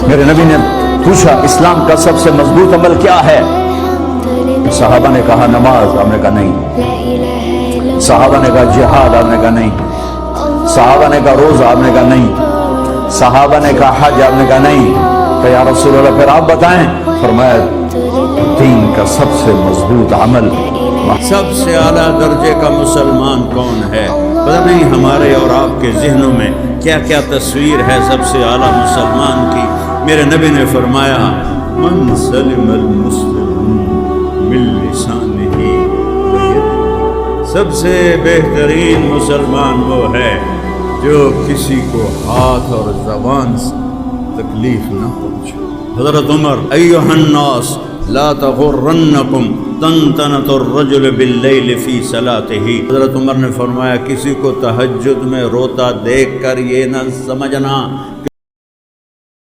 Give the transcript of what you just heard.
मेरे नबी ने पूछा इस्लाम का सबसे मजबूत अमल क्या है? सहाबा ने कहा नमाज, आपने कहा नहीं। सहाबा ने कहा जिहाद, आपने कहा नहीं। सहाबा ने कहा रोजा, आपने कहा नहीं। सहाबा ने कहा हज, आपने कहा नहीं। तो या रसूल अल्लाह फिर आप बताएं। फरमाया दीन का सबसे मजबूत अमल, सबसे आला दर्जे का मुसलमान कौन है? पता नहीं हमारे और आपके जहनों में क्या क्या तस्वीर है सबसे आला मुसलमान की। मेरे नबी ने फरमाया मन सलिमल मुस्लिमून मिन लिसानिही व यदिही। सबसे बेहतरीन मुसलमान वो है जो किसी को हाथ और ज़बान से तकलीफ न पहुँचे। हज़रत उमर अय्युहन्नास ला तगुर्रन्नकुम तनतनतुर रजुल बिल्लैल फी सलातिही। हज़रत उमर ने फरमाया किसी को तहज्जुद में रोता देख कर ये न समझना